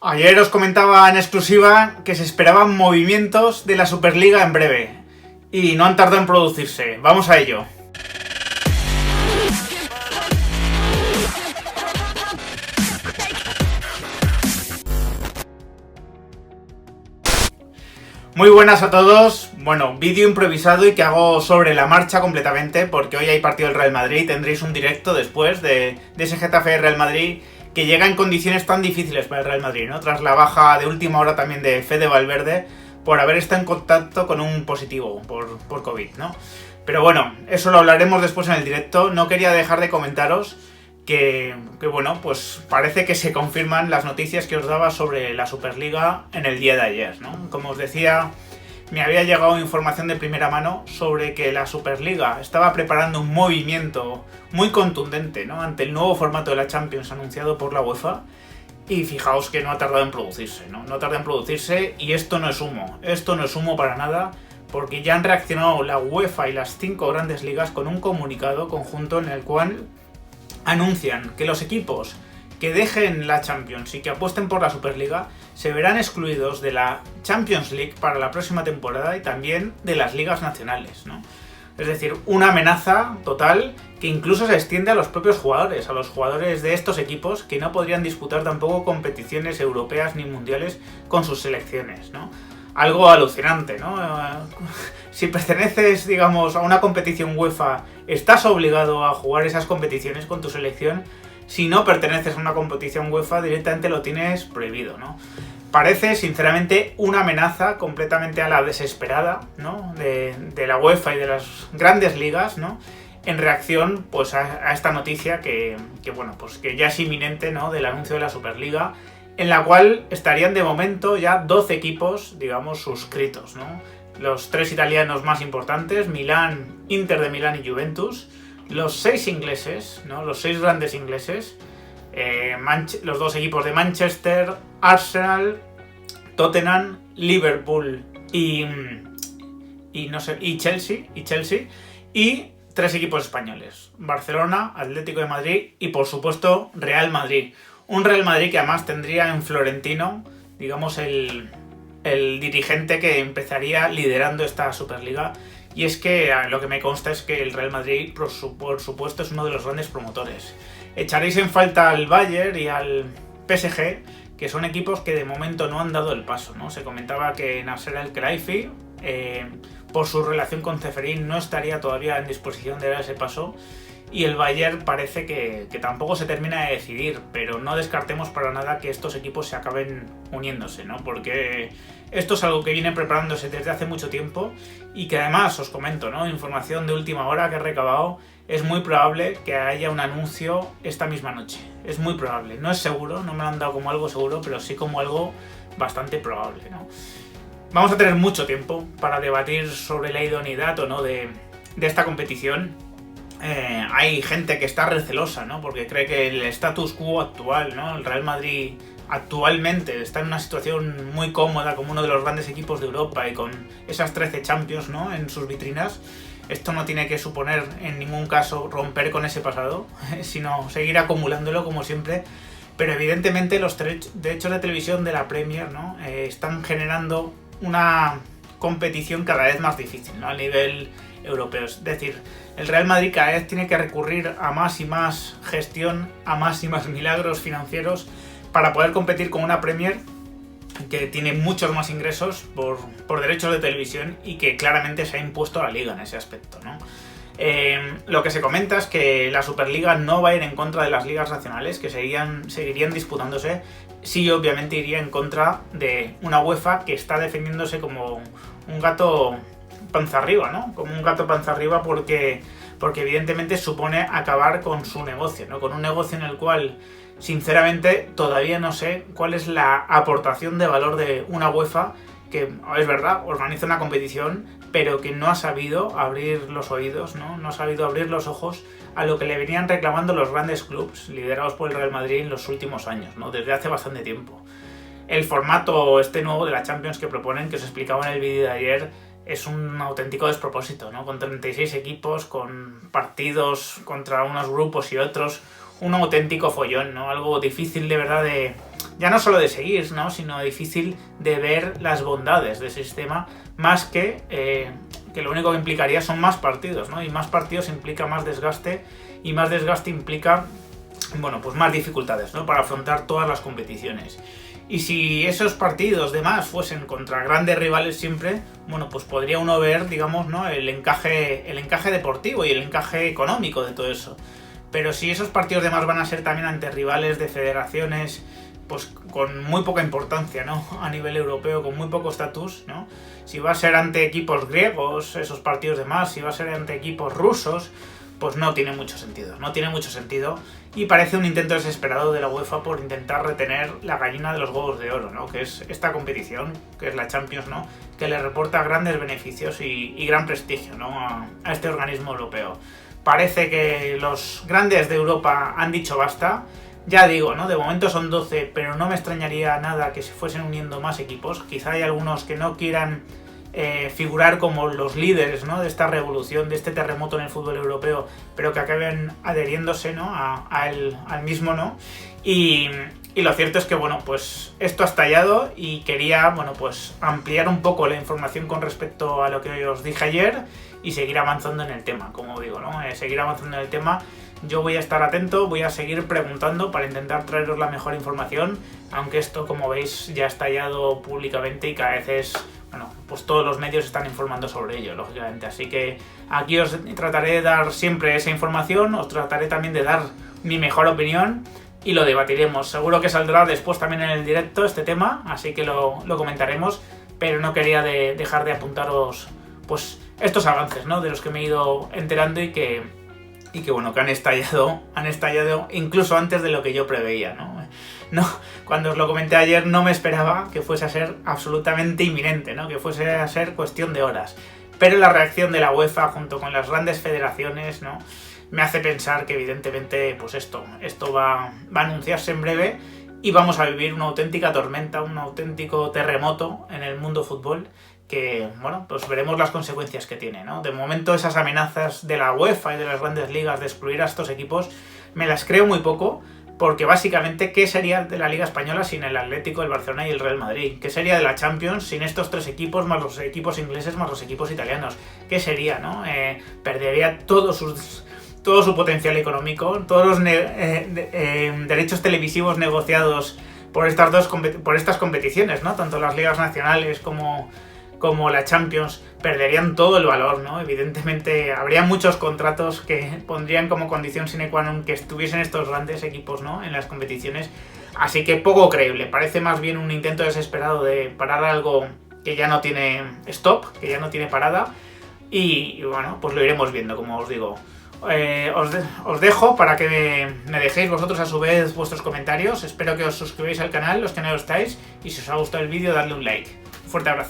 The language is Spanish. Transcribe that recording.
Ayer os comentaba en exclusiva que se esperaban movimientos de la Superliga en breve y no han tardado en producirse. Vamos a ello. Muy buenas a todos. Bueno, vídeo improvisado y que hago sobre la marcha completamente porque hoy hay partido del Real Madrid. Tendréis un directo después de ese Getafe Real Madrid que llega en condiciones tan difíciles para el Real Madrid, ¿no? Tras la baja de última hora también de Fede Valverde por haber estado en contacto con un positivo por COVID, ¿no? Pero bueno, eso lo hablaremos después en el directo. No quería dejar de comentaros que bueno, pues parece que se confirman las noticias que os daba sobre la Superliga en el día de ayer, ¿no? Como os decía, me había llegado información de primera mano sobre que la Superliga estaba preparando un movimiento muy contundente, ¿no? Ante el nuevo formato de la Champions anunciado por la UEFA. Y fijaos que no ha tardado en producirse, ¿no? No tarda en producirse y esto no es humo para nada, porque ya han reaccionado la UEFA y las 5 grandes ligas con un comunicado conjunto en el cual anuncian que los equipos que dejen la Champions y que apuesten por la Superliga se verán excluidos de la Champions League para la próxima temporada y también de las ligas nacionales, ¿no? Es decir, una amenaza total que incluso se extiende a los propios jugadores, a los jugadores de estos equipos que no podrían disputar tampoco competiciones europeas ni mundiales con sus selecciones, ¿no? Algo alucinante, ¿no? Si perteneces, digamos, a una competición UEFA, estás obligado a jugar esas competiciones con tu selección. Si no perteneces a una competición UEFA, directamente lo tienes prohibido, ¿no? Parece, sinceramente, una amenaza completamente a la desesperada, ¿no? de la UEFA y de las grandes ligas, ¿no? En reacción, pues, a esta noticia que bueno, pues que ya es inminente, ¿no? Del anuncio de la Superliga, en la cual estarían de momento ya 12 equipos, digamos, suscritos, ¿no? Los 3 italianos más importantes, Milán, Inter de Milán y Juventus, los 6 ingleses, ¿no? Los 6 grandes ingleses, los 2 equipos de Manchester, Arsenal, Tottenham, Liverpool y Chelsea, y 3 equipos españoles, Barcelona, Atlético de Madrid y por supuesto Real Madrid. Un Real Madrid que además tendría en Florentino, digamos, el dirigente que empezaría liderando esta Superliga. Y es que lo que me consta es que el Real Madrid, por supuesto, es uno de los grandes promotores. Echaréis en falta al Bayern y al PSG, que son equipos que de momento no han dado el paso, ¿no? Se comentaba que Nasser El-Khelaifi, por su relación con Ceferín, no estaría todavía en disposición de dar ese paso. Y el Bayern parece que tampoco se termina de decidir, pero no descartemos para nada que estos equipos se acaben uniéndose, ¿no? Porque esto es algo que viene preparándose desde hace mucho tiempo y que además, os comento, ¿no? Información de última hora que he recabado, es muy probable que haya un anuncio esta misma noche. Es muy probable, no es seguro, no me lo han dado como algo seguro, pero sí como algo bastante probable, ¿no? Vamos a tener mucho tiempo para debatir sobre la idoneidad o no de esta competición. Hay gente que está recelosa, ¿no? Porque cree que el status quo actual, ¿no? El Real Madrid actualmente está en una situación muy cómoda como uno de los grandes equipos de Europa y con esas 13 Champions, ¿no? En sus vitrinas. Esto no tiene que suponer en ningún caso romper con ese pasado, sino seguir acumulándolo como siempre. Pero evidentemente los derechos de televisión de la Premier, ¿no? Están generando una competición cada vez más difícil, ¿no? A nivel europeo. Es decir, el Real Madrid cada vez tiene que recurrir a más y más gestión, a más y más milagros financieros para poder competir con una Premier que tiene muchos más ingresos por derechos de televisión y que claramente se ha impuesto a la liga en ese aspecto, ¿no? Lo que se comenta es que la Superliga no va a ir en contra de las ligas nacionales, que seguirían disputándose. Sí, obviamente iría en contra de una UEFA que está defendiéndose como un gato panza arriba, ¿no? Como un gato panza arriba porque evidentemente supone acabar con su negocio, ¿no? Con un negocio en el cual, sinceramente, todavía no sé cuál es la aportación de valor de una UEFA que, es verdad, organiza una competición, pero que no ha sabido abrir los oídos, ¿no? No ha sabido abrir los ojos a lo que le venían reclamando los grandes clubes liderados por el Real Madrid en los últimos años, ¿no? Desde hace bastante tiempo. El formato este nuevo de la Champions que proponen, que os explicaba en el vídeo de ayer, es un auténtico despropósito, ¿no? Con 36 equipos, con partidos contra unos grupos y otros, un auténtico follón, ¿no? Algo difícil de verdad de... Ya no solo de seguir, ¿no? Sino difícil de ver las bondades de ese sistema, más que lo único que implicaría son más partidos, ¿no? Y más partidos implica más desgaste, y más desgaste implica, bueno, pues más dificultades, ¿no? Para afrontar todas las competiciones. Y si esos partidos de más fuesen contra grandes rivales siempre, bueno, pues podría uno ver, digamos, ¿no? el encaje deportivo y el encaje económico de todo eso. Pero si esos partidos de más van a ser también ante rivales de federaciones, pues con muy poca importancia, ¿no? A nivel europeo, con muy poco estatus, ¿no? Si va a ser ante equipos griegos, esos partidos de más, si va a ser ante equipos rusos, pues no tiene mucho sentido, no tiene mucho sentido, y parece un intento desesperado de la UEFA por intentar retener la gallina de los huevos de oro, ¿no? Que es esta competición, que es la Champions, ¿no? Que le reporta grandes beneficios y gran prestigio, ¿no? A este organismo europeo. Parece que los grandes de Europa han dicho basta. Ya digo, ¿no? De momento son 12, pero no me extrañaría nada que se fuesen uniendo más equipos. Quizá hay algunos que no quieran figurar como los líderes, ¿no? De esta revolución, de este terremoto en el fútbol europeo, pero que acaben adheriéndose, ¿no? al mismo, ¿no? Y lo cierto es que, bueno, pues esto ha estallado, y quería, bueno, pues ampliar un poco la información con respecto a lo que os dije ayer y seguir avanzando en el tema, como digo, ¿no? Seguir avanzando en el tema. Yo voy a estar atento, voy a seguir preguntando para intentar traeros la mejor información, aunque esto, como veis, ya ha estallado públicamente y cada vez es... Bueno, pues todos los medios están informando sobre ello, lógicamente. Así que aquí os trataré de dar siempre esa información, os trataré también de dar mi mejor opinión y lo debatiremos. Seguro que saldrá después también en el directo este tema, así que lo comentaremos, pero no quería dejar de apuntaros pues estos avances, ¿no? De los que me he ido enterando y que bueno, que han estallado incluso antes de lo que yo preveía, ¿no? No, cuando os lo comenté ayer no me esperaba que fuese a ser absolutamente inminente, ¿no? Que fuese a ser cuestión de horas. Pero la reacción de la UEFA junto con las grandes federaciones, ¿no? Me hace pensar que evidentemente pues esto va a anunciarse en breve y vamos a vivir una auténtica tormenta, un auténtico terremoto en el mundo fútbol, que, bueno, pues veremos las consecuencias que tiene, ¿no? De momento esas amenazas de la UEFA y de las grandes ligas de excluir a estos equipos me las creo muy poco, porque básicamente, ¿qué sería de la Liga Española sin el Atlético, el Barcelona y el Real Madrid? ¿Qué sería de la Champions sin estos tres equipos, más los equipos ingleses, más los equipos italianos? ¿Qué sería, no? Perdería todo su potencial económico, todos los derechos televisivos negociados por estas competiciones, ¿no? Tanto las ligas nacionales como la Champions perderían todo el valor, ¿no? Evidentemente habría muchos contratos que pondrían como condición sine qua non que estuviesen estos grandes equipos, ¿no? En las competiciones, así que poco creíble. Parece más bien un intento desesperado de parar algo que ya no tiene stop, que ya no tiene parada, y bueno, pues lo iremos viendo, como os digo. Os dejo para que me dejéis vosotros a su vez vuestros comentarios. Espero que os suscribáis al canal, los que no lo estáis, y si os ha gustado el vídeo, dadle un like. Un fuerte abrazo.